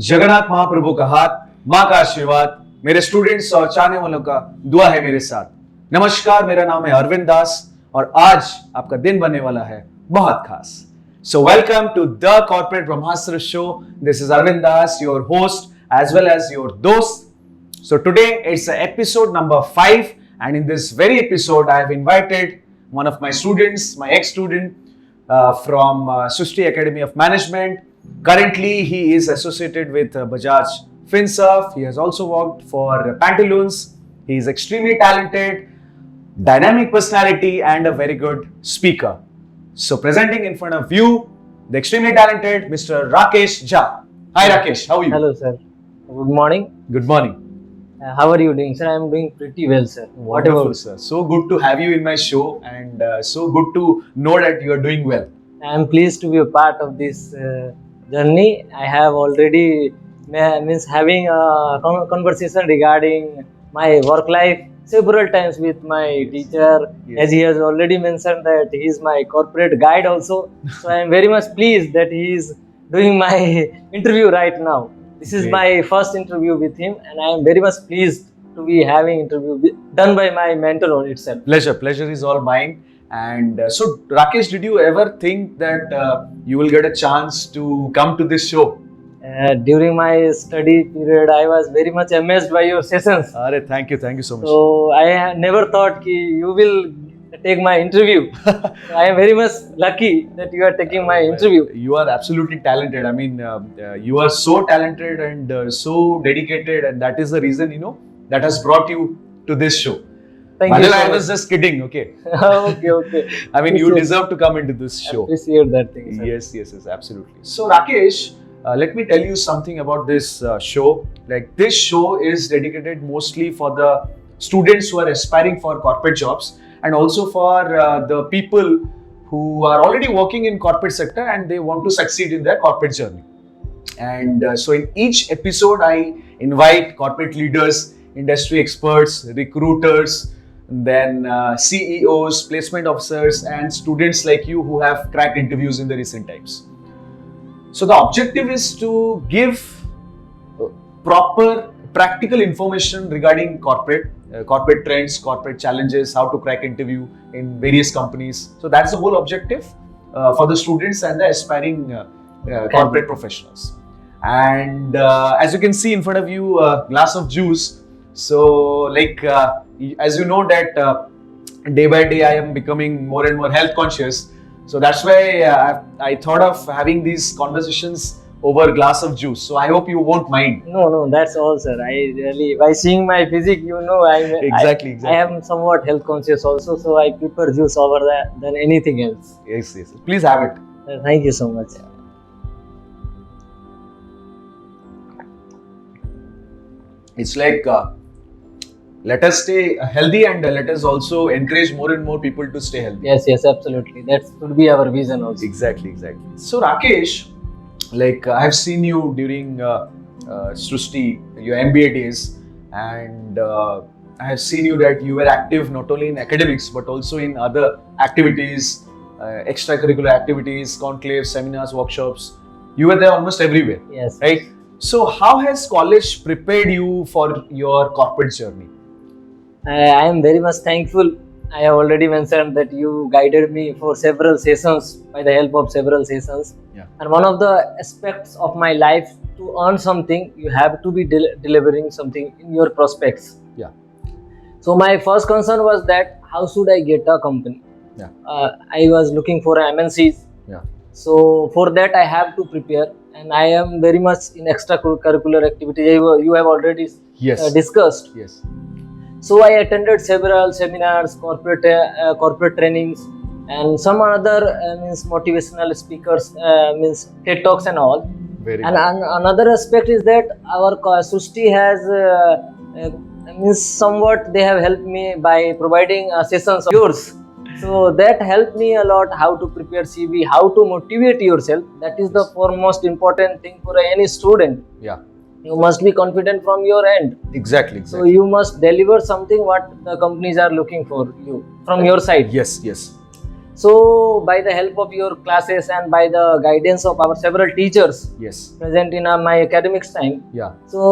जगन्नाथ महाप्रभु का हाथ, माँ का आशीर्वाद, मेरे स्टूडेंट्स और चाहने वालों का दुआ है मेरे साथ। नमस्कार, मेरा नाम है अरविंद दास और आज आपका दिन बनने वाला है बहुत खास। So welcome to the Corporate Brahmastra show. This is Arvind Das, your host as well as your dost. So today it's episode number 5, and in this very episode I have invited one of my students, my ex-student from Srishti Academy of Management. Currently he is associated with Bajaj Finance Ltd. He has also worked for Pantaloons. He is extremely talented, dynamic personality and a very good speaker. So presenting in front of you, the extremely talented Mr. Rakesh Jha. Hi Rakesh, how are you? Hello sir. Good morning. Good morning. How are you doing, sir? I am doing pretty well, sir. Wonderful, sir. So good to have you in my show, and so good to know that you are doing well. I am pleased to be a part of this journey. I have already having a conversation regarding my work life several times with my teacher. Yes. As he has already mentioned that he is my corporate guide also. So I am very much pleased that he is doing my interview right now. This is Great. my first interview with him, and I am very much pleased to be having interview done by my mentor itself. Pleasure is all mine. And so Rakesh, did you ever think that you will get a chance to come to this show? During my study period, I was very much amazed by your sessions. Thank you so much. So I never thought ki you will take my interview. I am very much lucky that you are taking my interview. You are absolutely talented. I mean, you are so talented and so dedicated, and that is the reason, that has brought you to this show. Thank you. I So was much. just kidding, okay? Okay. I mean, you Appreciate- deserve to come into this show. Appreciate that thing, sir. Yes, absolutely. So, Rakesh, let me tell you something about this show. Like, this show is dedicated mostly for the students who are aspiring for corporate jobs, and also for the people who are already working in corporate sector and they want to succeed in their corporate journey. And so in each episode, I invite corporate leaders, industry experts, recruiters, then CEOs, placement officers, and students like you who have cracked interviews in the recent times. So the objective is to give proper practical information regarding corporate trends, corporate challenges, how to crack interview in various companies. So that's the whole objective for the students and the aspiring corporate professionals. And as you can see in front of you, a glass of juice. So as you know that day by day I am becoming more and more health conscious. So that's why I thought of having these conversations over a glass of juice. So I hope you won't mind. No, that's all, sir. I really, by seeing my physique, Exactly. I am somewhat health conscious also, so I prefer juice over that than anything else. Yes. Please have it. Thank you so much. It's like let us stay healthy and let us also encourage more and more people to stay healthy. Yes, absolutely. That should be our vision also. Exactly. So Rakesh, I have seen you during Srishti, your MBA days, and I have seen you that you were active not only in academics but also in other activities, extracurricular activities, conclaves, seminars, workshops. You were there almost everywhere. Yes. Right? So how has college prepared you for your corporate journey? I am very much thankful. I have already mentioned that you guided me for several sessions by the help of several sessions. Yeah. And one of the aspects of my life, to earn something, you have to be delivering something in your prospects. Yeah. So my first concern was that how should I get a company? Yeah. I was looking for MNCs. Yeah. So for that I have to prepare, and I am very much in extracurricular activities. You have already Yes. discussed. Yes. So I attended several seminars, corporate trainings, and some other motivational speakers, TED Talks and all. Very And good. another aspect is that our Srishti has somewhat they have helped me by providing sessions of yours. So that helped me a lot, how to prepare CV, how to motivate yourself. That is the foremost important thing for any student. Yeah. You must be confident from your end. Exactly. So you must deliver something what the companies are looking for you from your side. Yes. So by the help of your classes and by the guidance of our several teachers Yes. present in my academics time, Yeah. so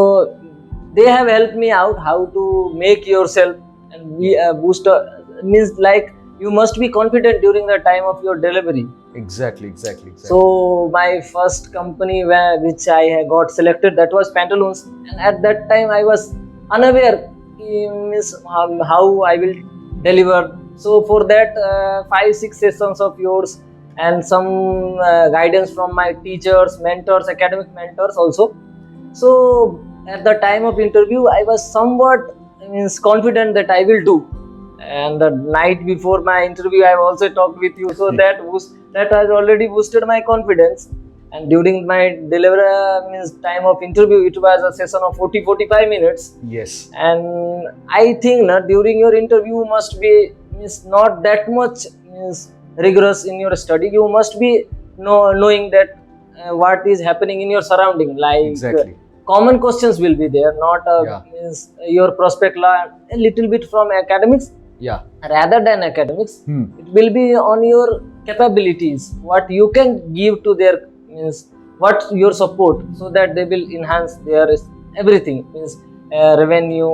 they have helped me out how to make yourself and be a booster. Means like you must be confident during the time of your delivery. Exactly. Exactly. Exactly. So my first company which I had got selected, that was Pantaloons, and at that time I was unaware means how I will deliver. So for that 5-6 sessions of yours and some guidance from my teachers, mentors, academic mentors also. So at the time of interview I was somewhat means confident that I will do, and the night before my interview I also talked with you, so that has already boosted my confidence. And during my delivery means time of interview, it was a session of 40-45 minutes. Yes. And I think during your interview must be means not that much means rigorous in your study. You must be knowing that what is happening in your surrounding, like Exactly. common questions will be there, not Yeah. means your prospect law, a little bit from academics. Yeah. Rather than academics, Hmm. it will be on your capabilities, what you can give to their means what your support, so that they will enhance their everything, means revenue,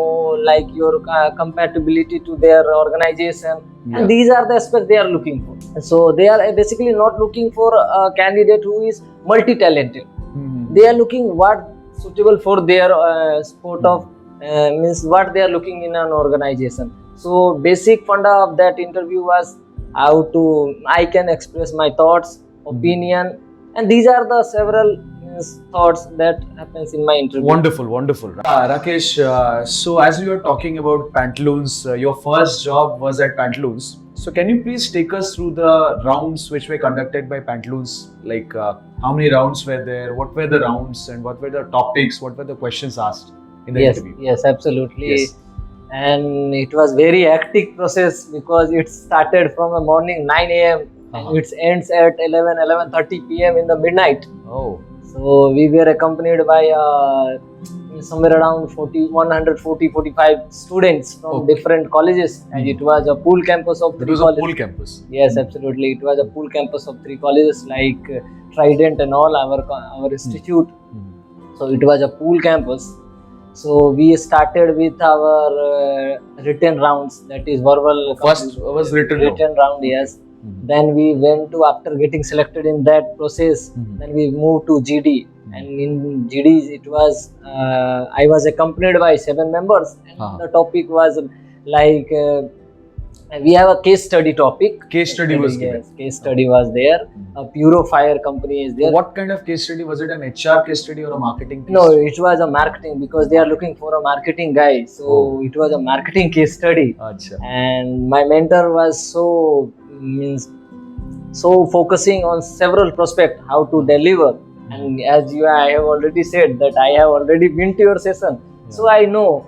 like your compatibility to their organization. Yeah. And these are the aspects they are looking for. So they are basically not looking for a candidate who is multi-talented. Hmm. They are looking what suitable for their sport of means what they are looking in an organization. So basic funda of that interview was how to I can express my thoughts, opinion, and these are the several thoughts that happens in my interview. Wonderful, wonderful. Rakesh, so as you were talking about Pantaloons, your first job was at Pantaloons. So can you please take us through the rounds which were conducted by Pantaloons? Like how many rounds were there? What were the rounds and what were the topics? What were the questions asked in the interview? Yes, absolutely. Yes. And it was very hectic process because it started from the morning 9 a.m. and it ends at 11:30 p.m. in the midnight. Oh. So we were accompanied by somewhere around 145 students from different colleges, and it was a pool campus of 3 It was colleges. a pool campus. Yes, absolutely. It was a pool campus of 3 colleges like Trident and all our institute. So it was a pool campus. So we started with our written rounds, that is verbal. First was written round, yes. Then we went to, after getting selected in that process, then we moved to GD. And in GDs it was I was accompanied by 7 members, and the topic was like we have a case study topic. Case study was given. Yes, case study was there. A purifier company is there. What kind of case study? Was it an HR case study or a marketing case No, study? it was a marketing, because they are looking for a marketing guy. So it was a marketing case study. Achha. And my mentor was so focusing on several prospects, how to deliver. And as I have already said that I have already been to your session, so I know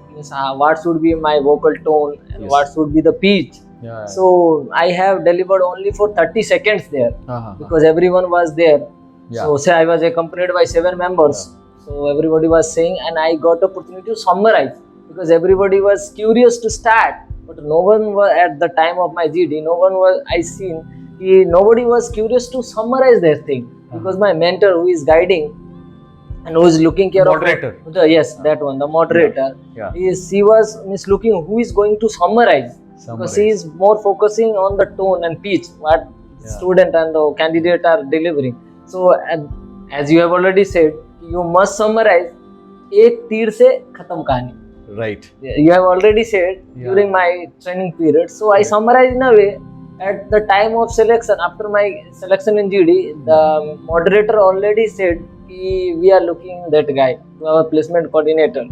what should be my vocal tone and what should be the pitch. So I have delivered only for 30 seconds there, because everyone was there. So say I was accompanied by 7 members. So everybody was saying, and I got the opportunity to summarize, because everybody was curious to start, but no one was at the time of my GD. No one was nobody was curious to summarize their thing, because my mentor, who is guiding and who is looking care moderator. of that one, the moderator, she was looking who is going to summarize. Because she is more focusing on the tone and pitch, what student and the candidate are delivering. So as you have already said, you must summarize ek teer se khatam kahani. Right. You have already said during my training period. So I summarize in a way. At the time of selection, after my selection in GD, the moderator already said we are looking that guy to our placement coordinator.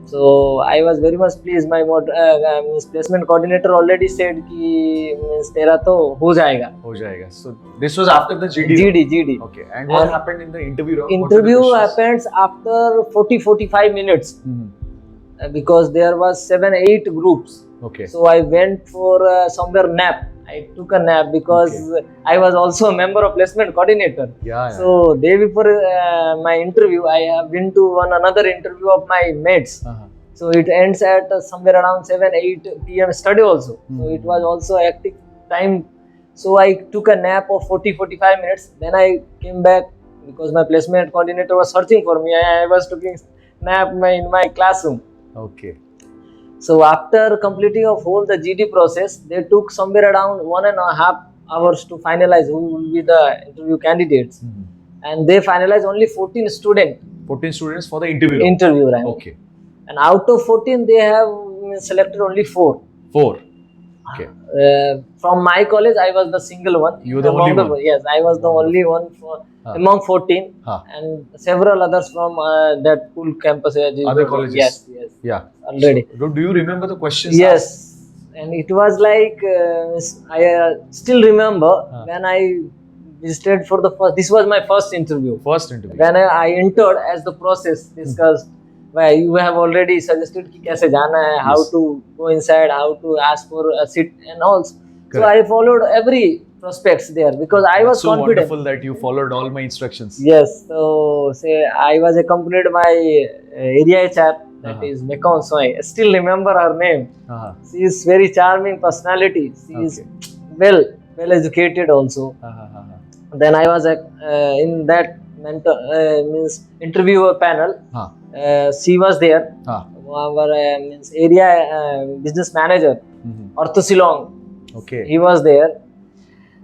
So I was very much pleased. My placement coordinator already said ki tera to ho jayega. So this was after the GD. GD. Okay. And what happened in the interview round? Interview happens after 40-45 minutes. Because there was 7-8 groups. Okay. So I went for somewhere nap. I took a nap because I was also a member of placement coordinator. So day before my interview, I have been to another interview of my mates. So it ends at somewhere around 7-8 p.m. study also. So it was also a hectic time. So I took a nap of 40-45 minutes. Then I came back because my placement coordinator was searching for me. I was taking nap in my classroom. Okay. So after completing of whole the GD process, they took somewhere around 1.5 hours to finalize who will be the interview candidates. And they finalized only 14 students 14 students for the interview. interview rank. Okay. And out of 14, they have selected only 4. 4. Okay. From my college, I was the single one. You were the only one? Yes, I was the only one among 14, and several others from that pool campus. Other colleges? Yes. Yeah. Already. So, do you remember the questions? Yes. asked? And it was like, I still remember when I visited for the first, this was my first interview. First interview. When I entered as the process discussed, why you have already suggested कि कैसे जाना है, how to go inside, how to ask for a seat and all. So I followed every prospects there because I was so confident. Wonderful that you followed all my instructions. Yes. So say I was accompanied by area HR, that is Mekong Soy. I still remember her name. She is very charming personality. She is well educated also. Then I was in that means interviewer panel. She was there. Our means area business manager, Arthur Silong. Okay. He was there.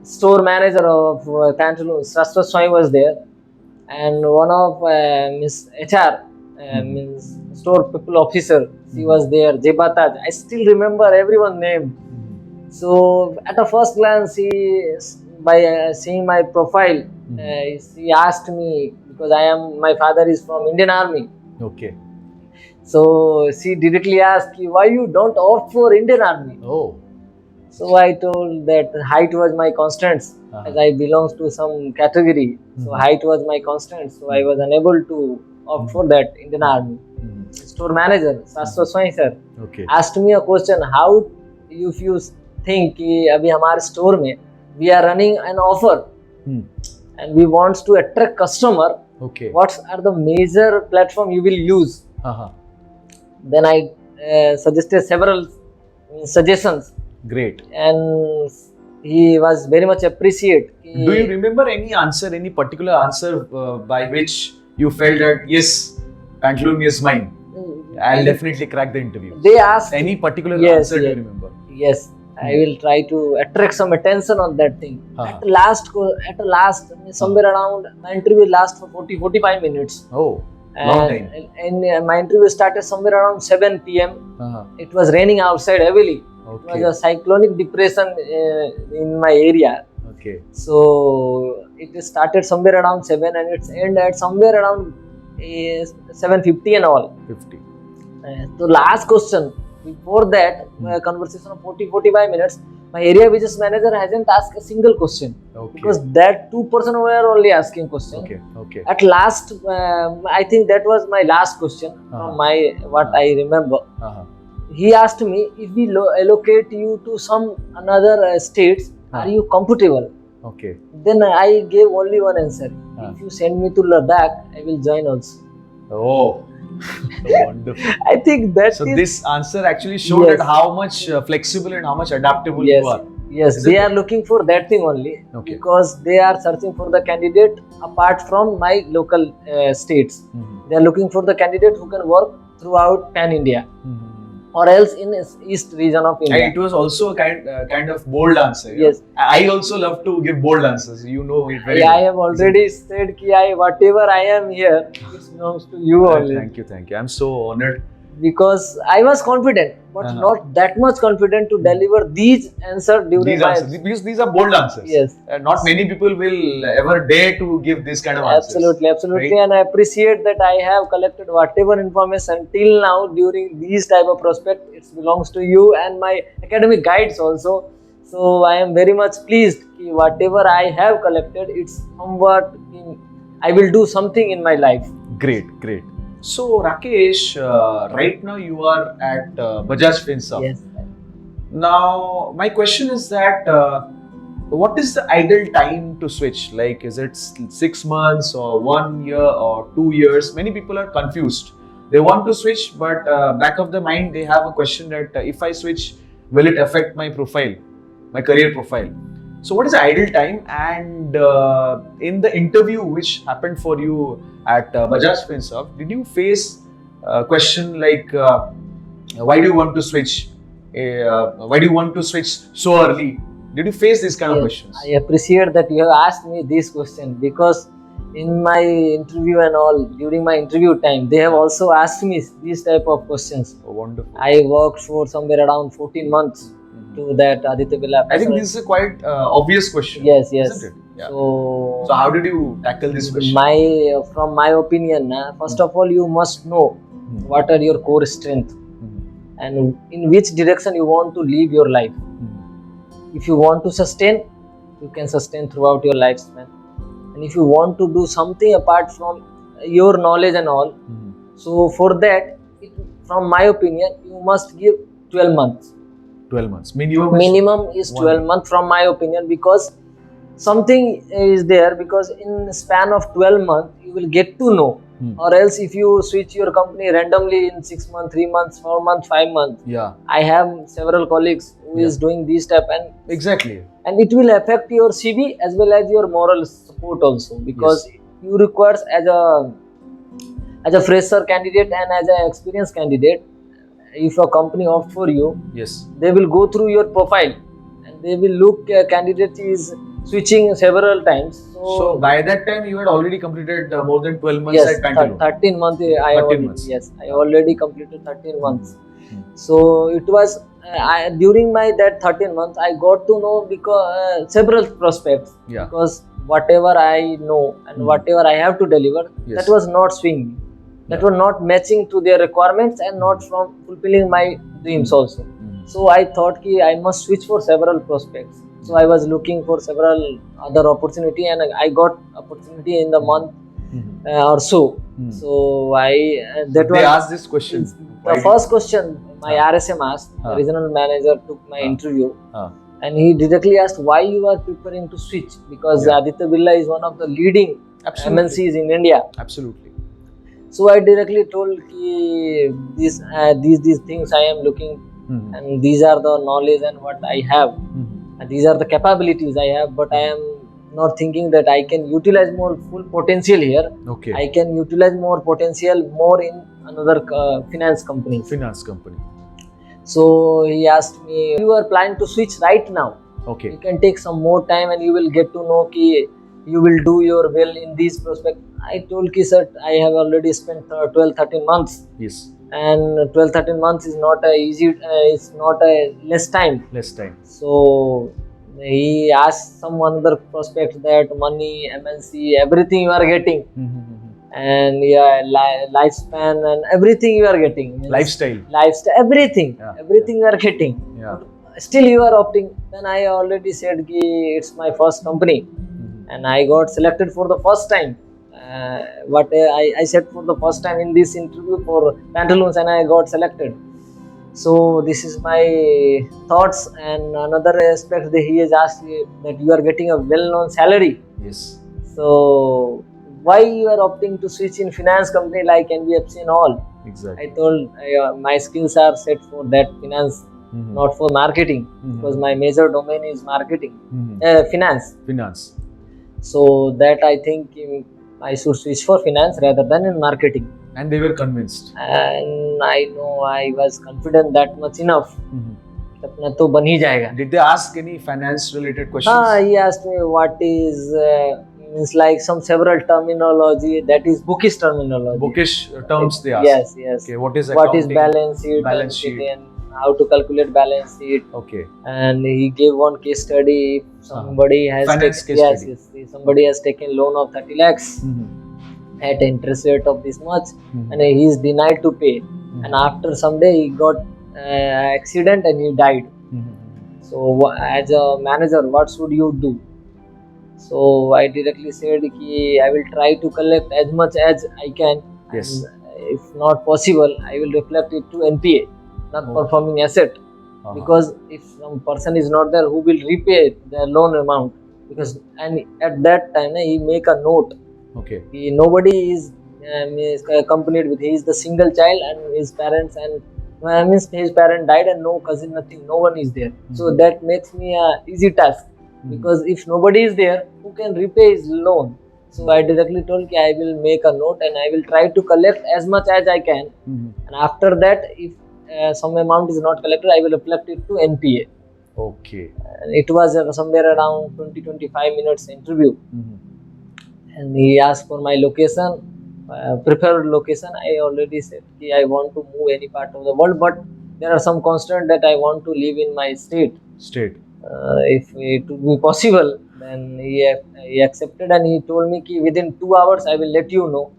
Store manager of Pantaloons, Rashtra Swami was there, and one of Miss HR means store people officer. She was there. Jebataj. I still remember everyone's name. So at a first glance, by seeing my profile, she asked me because my father is from Indian Army. Okay. So she directly asked, why you don't opt for Indian Army? Oh. So I told that height was my constant, as I belongs to some category. So height was my constant. So I was unable to opt for that Indian Army. Store manager, Sastro Swami sir, asked me a question, how if you think कि अभी हमारे store में we are running an offer and we want to attract customer, what are the major platform you will use? Then I suggested several suggestions. Great. And he was very much appreciated. Do you remember any answer, any particular answer by which you felt that yes, Pantaloon is mine? I'll definitely crack the interview. They asked any particular answer. Do you remember? Yes, I will try to attract some attention on that thing. At last, somewhere around my interview lasts for 40-45 minutes. Oh, long time. And my interview started somewhere around 7 p.m. It was raining outside heavily. It was a cyclonic depression in my area. Okay. So it started somewhere around 7 and it's end at somewhere around 7:50 and all. 50. So last question. Before that conversation of 40-45 minutes, my area business manager hasn't asked a single question. Because that 2 person were only asking questions. Okay. At last, I think that was my last question from my what I remember. He asked me, if we allocate you to some another states, are you comfortable? Okay. Then I gave only one answer. If you send me to Ladakh, I will join also. Oh, wonderful. I think that so this answer actually showed that how much flexible and how much adaptable you are. Yes, they are looking for that thing only because they are searching for the candidate apart from my local states. They are looking for the candidate who can work throughout Pan India. Or else in east region of India. And it was also a kind of bold answer. Yes. I also love to give bold answers. You know it very well. I have already said that whatever I am here, it belongs to you only. Thank you. I'm so honored. Because I was confident, but not that much confident to deliver these answers during my answers. Because these are bold answers. Yes. Not many people will ever dare to give this kind of answers. Absolutely. Right? And I appreciate that I have collected whatever information till now during these type of prospect. It belongs to you and my academic guides also. So I am very much pleased that whatever I have collected, it's somewhat I will do something in my life. Great. So Rakesh, right now you are at Bajaj Finance Ltd. Yes. Now my question is that what is the ideal time to switch? Like, is it 6 months or 1 year or 2 years? Many people are confused. They want to switch, but back of the mind they have a question that if I switch, will it affect my profile, my career profile? So what is the ideal time? And in the interview which happened for you at Bajaj Finance Ltd, did you face a question like why do you want to switch? Why do you want to switch so early? Did you face these kind of questions? I appreciate that you have asked me this question, because in my interview and all, during my interview time, they have also asked me these type of questions. Oh, wonderful. I worked for somewhere around 14 months to that Aditya Birla. I think this is a quite obvious question. Yes, yes. Isn't it? Yeah. So how did you tackle this question? From my opinion, first of all, you must know what are your core strengths and in which direction you want to live your life. If you want to sustain, you can sustain throughout your lifespan. And if you want to do something apart from your knowledge and all, so for that, from my opinion, you must give 12 months. 12 months. Minimum is 12 months from my opinion, because something is there, because in span of 12 months, you will get to know. Or else if you switch your company randomly in 6 months, 3 months, 4 months, 5 months. Yeah. I have several colleagues who is doing this step, and exactly. And it will affect your CV as well as your moral support also, because you require as a fresher candidate and as an experienced candidate, if a company opt for you, they will go through your profile and they will look candidate is switching several times. So by that time you had already completed more than 12 months at Pantaloons. 13 months. I already completed 13 months. So it was during my that 13 months I got to know because several prospects, because whatever I know and whatever I have to deliver, that was not swinging. That was not matching to their requirements and not from fulfilling my dreams also. So I thought I must switch for several prospects. So I was looking for several other opportunity, and I got opportunity in the month or so. So they asked this question. The first question my RSM asked, the regional manager took my interview, and he directly asked why you are preparing to switch, because Aditya Birla is one of the leading MNCs in India. Absolutely. So I directly told these things I am looking, and these are the knowledge and what I have, and these are the capabilities I have, but I am not thinking that I can utilize more full potential here. Okay. I can utilize more potential more in another finance company. So he asked me, you are planning to switch right now. Okay. You can take some more time and you will get to know you will do your well in these prospects. I told sir, I have already spent 12-13 months. Yes. And 12-13 months is not a easy, it's not a less time. So he asked some other prospects that money, MNC, everything you are getting. And lifespan and everything you are getting. Lifestyle, everything. Everything you are getting. Still you are opting. Then I already said it's my first company. And I got selected for the first time. I said for the first time in this interview for Pantaloons, and I got selected. So this is my thoughts. And another aspect that he has asked me, that you are getting a well-known salary. Yes. So why you are opting to switch in finance company like NBFC and all? Exactly. I told my skills are set for that finance, not for marketing, because my major domain is marketing, finance. So that I think I should switch for finance rather than in marketing. And they were convinced. And I know I was confident that much enough. Did they ask any finance related questions? He asked me what is means like some several terminology, that is bookish terminology. Bookish terms they asked. Yes. Okay, what is accounting? What is balance sheet and how to calculate balance sheet. Okay. And he gave one case study. If somebody has somebody has taken loan of 30 lakhs at interest rate of this much, and he is denied to pay. And after some day he got accident and he died. So as a manager, what should you do? So I directly said I will try to collect as much as I can. Yes. If not possible, I will reflect it to NPA, not performing asset. Because if some person is not there, who will repay the loan amount? Because and at that time he make a note. Okay. Nobody is accompanied with. He is the single child and his parents, and his parent died and no cousin, nothing. No one is there. So that makes me a easy task. because if nobody is there, who can repay his loan? So I directly told कि I will make a note and I will try to collect as much as I can. And after that, if some amount is not collected, I will reflect it to NPA. Okay. And it was somewhere around 20-25 minutes interview. And he asked for my location, preferred location. I already said कि I want to move any part of the world, but there are some constraints that I want to live in my state. If it would be possible, then he accepted, and he told me कि within 2 hours I will let you know.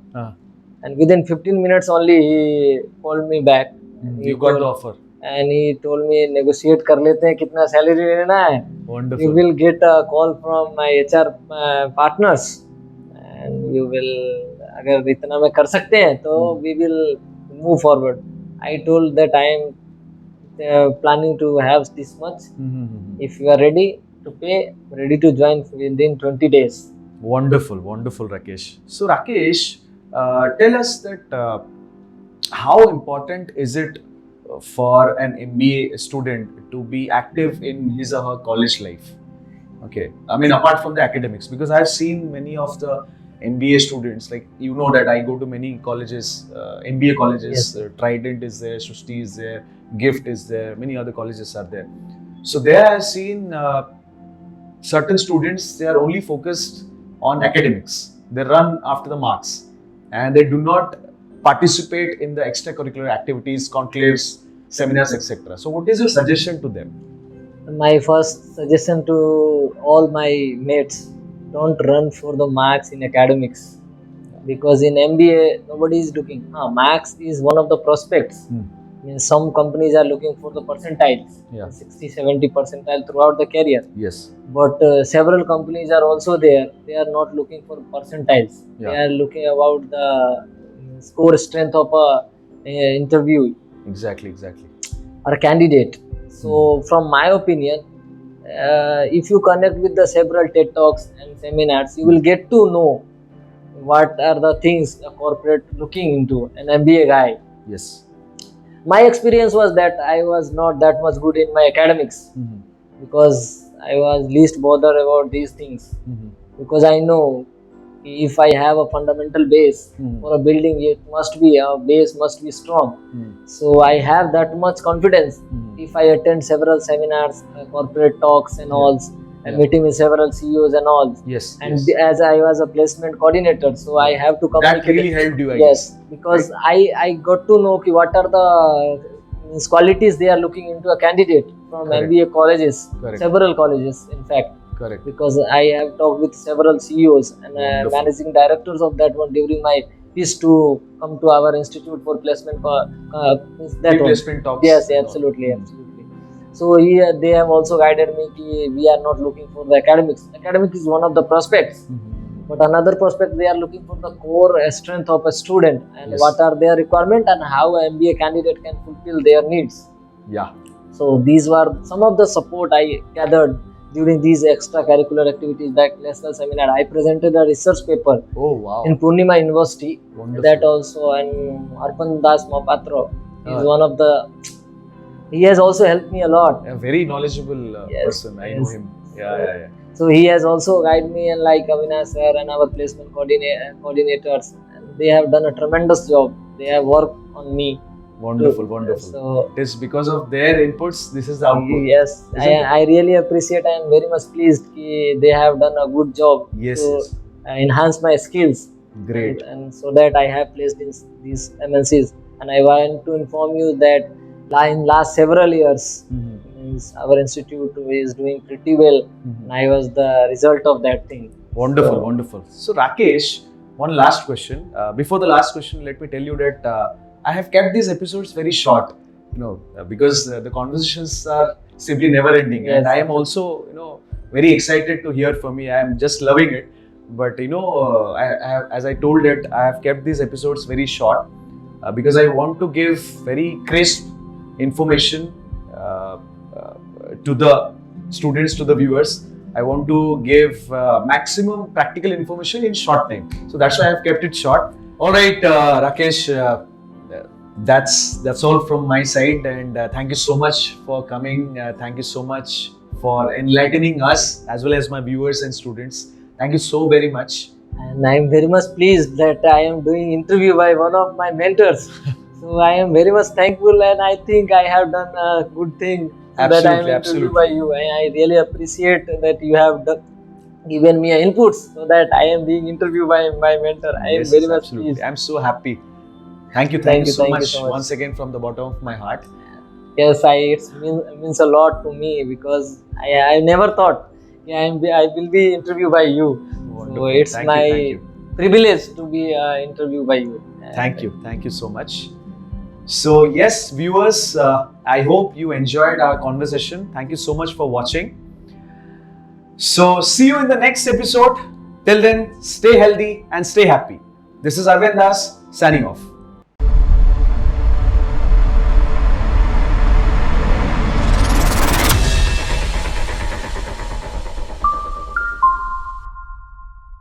And within 15 minutes only he called me back. You got the offer. And he told me negotiate कर लेते हैं कितना salary लेना है. Wonderful. You will get a call from my HR partners, and you will अगर इतना में कर सकते हैं तो we will move forward. I told that I am planning to have this much. If you are ready to pay, ready to join within 20 days. Wonderful, wonderful, Rakesh. So, Rakesh, tell us that how important is it for an MBA student to be active in his or her college life? Okay, I mean, apart from the academics, because I've seen many of the MBA students, like you know that I go to many colleges, MBA colleges. Yes. Trident is there, Srushti is there, Gift is there, many other colleges are there. So there I've seen certain students, they are only focused on academics. They run after the marks and they do not participate in the extracurricular activities, conclaves, seminars, etc. So what is your suggestion to them? My first suggestion to all my mates: don't run for the marks in academics, because in MBA nobody is looking. Marks is one of the prospects. Means some companies are looking for the percentiles, 60-70 percentile throughout the career. Yes. But several companies are also there. They are not looking for percentiles. They are looking about the score strength of a interview. Exactly. Or candidate. So from my opinion, if you connect with the several TED Talks and seminars, you will get to know what are the things a corporate looking into, an MBA guy. Yes. My experience was that I was not that much good in my academics, because I was least bothered about these things. Because I know if I have a fundamental base for a building, a base must be strong. So I have that much confidence. If I attend several seminars, corporate talks and all, and meeting with several CEOs and all. Yes. And as I was a placement coordinator, so I have to communicate. That really helped you, I guess. Because I got to know what are the qualities they are looking into a candidate from MBA colleges, several colleges in fact. Correct. Because I have talked with several CEOs and managing directors of that one during my piece to come to our institute for placement. Placement talks. Yes, absolutely. So they have also guided me that we are not looking for the academics. Academics is one of the prospects. But another prospect, they are looking for the core strength of a student and what are their requirements and how an MBA candidate can fulfill their needs. Yeah. So these were some of the support I gathered during these extracurricular activities. Like national seminar, I presented a research paper in Purnima University. Wonderful. That also, and Arpan Das Mohapatra is one of the. He has also helped me a lot. A very knowledgeable person. I know him. Yeah. So he has also guided me, and like Avinash sir and our placement coordinators, and they have done a tremendous job. They have worked on me. Wonderful. So it is because of their inputs, this is the output. Yes, I really appreciate. I am very much pleased that they have done a good job to enhance my skills. Great. And so that I have placed in these MNCs. And I want to inform you that in last several years, our institute is doing pretty well. And I was the result of that thing. Wonderful. So Rakesh, one last question. Before the last question, let me tell you that I have kept these episodes very short, because the conversations are simply never ending. And I am also, very excited to hear from you. I am just loving it. But, as I told it, I have kept these episodes very short because I want to give very crisp information to the students, to the viewers. I want to give maximum practical information in short time. So that's why I have kept it short. All right, Rakesh. That's all from my side, and thank you so much for coming. Thank you so much for enlightening us as well as my viewers and students. Thank you so very much. And I am very much pleased that I am doing interview by one of my mentors. So I am very much thankful, and I think I have done a good thing so that I am interviewed by you. And I really appreciate that you have given me inputs so that I am being interviewed by my mentor. I am very much pleased. I'm so happy. Thank you so much once again from the bottom of my heart. Yes, it means a lot to me because I never thought I will be interviewed by you. Wonderful. So it's my privilege to be interviewed by you. Thank you so much. So yes, viewers, I hope you enjoyed our conversation. Thank you so much for watching. So see you in the next episode. Till then, stay healthy and stay happy. This is Arvind Das signing off.